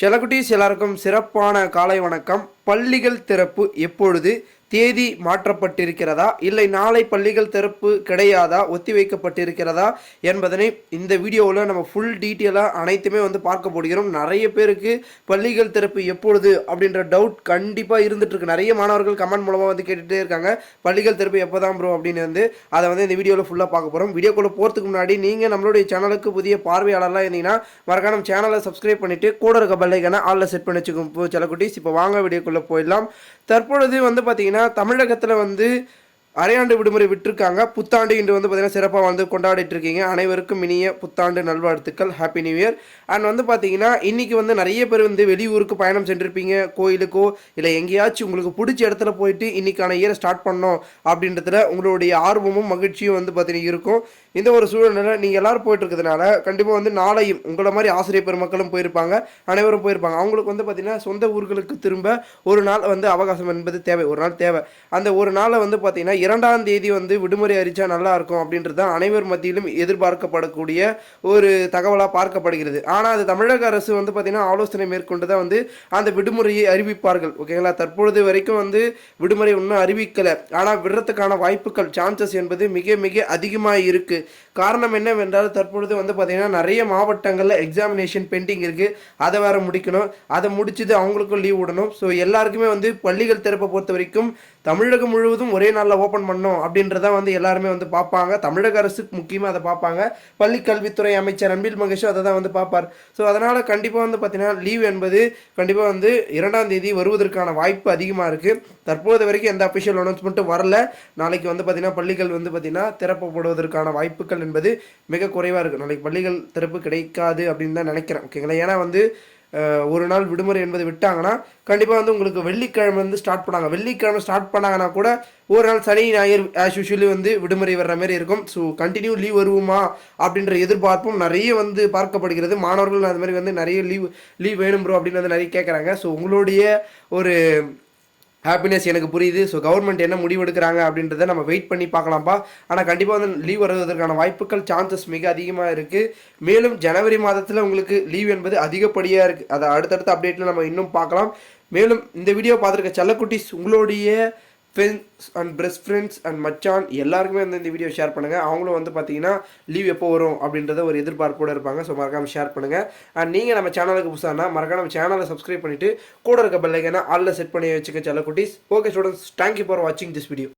செல்லக்குட்டீஸ் எல்லாருக்கும் சிறப்பான காலை வணக்கம். பள்ளிகள் திறப்பு எப்பொழுது? தேதி மாற்றப்பட்டிருக்கிறதா இல்லை நாளை பள்ளிகள் திறப்பு கிடையாதா, ஒத்தி வைக்கப்பட்டிருக்கிறதா என்பதனை இந்த வீடியோவில் நம்ம ஃபுல் டீட்டெயிலாக அனைத்துமே பார்க்க போடுகிறோம். நிறைய பேருக்கு பள்ளிகள் திறப்பு எப்பொழுது அப்படின்ற டவுட் கண்டிப்பாக இருந்துகிட்ருக்கு. நிறைய மாணவர்கள் கமெண்ட் மூலமாக கேட்டுகிட்டே இருக்காங்க, பள்ளிகள் திறப்பு எப்போ தான் ப்ரோ அப்படின்னு அதை இந்த வீடியோவில் ஃபுல்லாக பார்க்க போகிறோம். வீடியோக்குள்ளே போகிறதுக்கு முன்னாடி நீங்கள் நம்மளுடைய சேனலுக்கு புதிய பார்வையாளர்லாம் இருந்தீங்கன்னா மறக்காம சேனலை சப்ஸ்கிரைப் பண்ணிவிட்டு கூட இருக்க பெல் ஐகானை ஆல்ல செட் பண்ணி வச்சுக்கோங்க செல்லக்குட்டீஸ். இப்போ வாங்க வீடியோக்குள்ளே போயிடலாம். தற்பொழுது பார்த்தீங்கன்னா தமிழகத்தில் அரையாண்டு விடுமுறை விட்டுருக்காங்க. புத்தாண்டு இன்று பார்த்தீங்கன்னா சிறப்பாக கொண்டாடிட்டு இருக்கீங்க. அனைவருக்கும் இனிய புத்தாண்டு நல்வாழ்த்துக்கள், ஹாப்பி நியூ இயர். அண்ட் பார்த்தீங்கன்னா இன்றைக்கி நிறைய பேர் வெளியூருக்கு பயணம் சென்றிருப்பீங்க, கோயிலுக்கோ இல்லை எங்கேயாச்சும் உங்களுக்கு பிடிச்ச இடத்துல போயிட்டு இன்றைக்கான இயரை ஸ்டார்ட் பண்ணோம் அப்படின்றதுல உங்களுடைய ஆர்வமும் மகிழ்ச்சியும் பார்த்தீங்கன்னா இருக்கும். இந்த ஒரு சூழ்நிலை நீங்கள் எல்லோரும் போயிட்டு இருக்கிறதுனால கண்டிப்பாக நாளையும் உங்களை மாதிரி ஆசிரியர் பெருமக்களும் போயிருப்பாங்க, அனைவரும் போயிருப்பாங்க. அவங்களுக்கு பார்த்தீங்கன்னா சொந்த ஊர்களுக்கு திரும்ப ஒரு நாள் அவகாசம் என்பது தேவை, ஒரு நாள் தேவை. அந்த ஒரு நாளை பார்த்தீங்கன்னா 2ஆம் தேதி விடுமுறை அறிச்சா நல்லா இருக்கும் அப்படின்றது தான் அனைவர் மத்தியிலும் எதிர்பார்க்கப்படக்கூடிய ஒரு தகவலாக பார்க்கப்படுகிறது. ஆனால் அது தமிழக அரசு பார்த்தீங்கன்னா ஆலோசனை மேற்கொண்டு தான் அந்த விடுமுறையை அறிவிப்பார்கள். ஓகேங்களா? தற்பொழுது வரைக்கும் விடுமுறை இன்னும் அறிவிக்கலை. ஆனால் விடுறதுக்கான வாய்ப்புகள், சான்சஸ் என்பது மிக மிக அதிகமாக இருக்குது. காரணம் என்னவென்றால் தற்பொழுது பார்த்தீங்கன்னா நிறைய மாவட்டங்களில் எக்ஸாமினேஷன் பெண்டிங் இருக்குது. அதை வேற முடிக்கணும், அதை முடிச்சுட்டு அவங்களுக்கும் லீவ் விடணும். ஸோ எல்லாருக்குமே பள்ளிகள் திறப்பை பொறுத்த வரைக்கும் தமிழகம் முழுவதும் ஒரே நாளில் ஓப்பன் பண்ணணும் அப்படின்றத எல்லாருமே பார்ப்பாங்க. தமிழக அரசுக்கு முக்கியமாக அதை பார்ப்பாங்க. பள்ளி கல்வித்துறை அமைச்சர் அன்பில் மகேஷும் அதை தான் பார்ப்பார். ஸோ அதனால் கண்டிப்பாக பார்த்தீங்கன்னா லீவ் என்பது கண்டிப்பாக 2ஆம் தேதி வருவதற்கான வாய்ப்பு அதிகமாக இருக்குது. தற்போது வரைக்கும் எந்த அஃபிஷியல் அனௌன்ஸ்மெண்ட்டும் வரல. நாளைக்கு பார்த்தீங்கன்னா பள்ளிகள் பார்த்தீங்கன்னா திறப்பப்படுவதற்கான வாய்ப்புகள் என்பது மிக குறைவாக இருக்குது. நாளைக்கு பள்ளிகள் திறப்பு கிடைக்காது அப்படின்னு தான் நினைக்கிறேன். ஓகேங்களா? ஏன்னா ஒரு நாள் விடுமுறை என்பது விட்டாங்கன்னா கண்டிப்பாக உங்களுக்கு வெள்ளிக்கிழமை ஸ்டார்ட் பண்ணாங்க. வெள்ளிக்கிழமை ஸ்டார்ட் பண்ணாங்கன்னா கூட ஒரு நாள் சனி ஞாயிறு ஆஸ் யூஷுவலி விடுமுறை வர்ற மாதிரி இருக்கும். ஸோ கண்டினியூ லீவ் வருவோமா அப்படின்ற எதிர்பார்ப்பும் நிறைய பார்க்கப்படுகிறது. மாணவர்கள் அது மாதிரி நிறைய லீவ் வேணும் ப்ரோ அப்படின்னு நிறைய கேட்குறாங்க. ஸோ உங்களுடைய ஒரு ஹாப்பினஸ் எனக்கு புரியுது. ஸோ கவர்மெண்ட் என்ன முடிவு எடுக்கிறாங்க அப்படின்றத நம்ம வெயிட் பண்ணி பார்க்கலாம்ப்பா. ஆனால் கண்டிப்பாக லீவ் வருவதற்கான வாய்ப்புகள், சான்சஸ் மிக அதிகமாக இருக்குது. மேலும் ஜனவரி மாதத்தில் உங்களுக்கு லீவ் என்பது அதிகப்படியாக இருக்குது. அதை அடுத்தடுத்த அப்டேட்டில் நம்ம இன்னும் பார்க்கலாம். மேலும் இந்த வீடியோ பார்த்துருக்க செல்லக்குட்டீஸ் உங்களுடைய friends and best friends and மச்சான் எல்லாருக்குமே இந்த வீடியோ ஷேர் பண்ணுங்கள். அவங்களும் பார்த்தீங்கன்னா லீவ் எப்போ வரும் அப்படின்றத ஒரு எதிர்பார்ப்போடு இருப்பாங்க. ஸோ மறக்காமல் ஷேர் பண்ணுங்கள். அண்ட் நீங்கள் நம்ம சேனலுக்கு புதுசானா மறக்காம சேனலை சப்ஸ்கிரைப் பண்ணிவிட்டு கூட இருக்க பெல் ஐகானை ஆல்ல செட் பண்ணி வச்சுக்க செல்லக்குட்டீஸ். ஓகே ஸ்டூடெண்ட்ஸ், தேங்க்யூ ஃபார் வாட்சிங் திஸ் வீடியோ.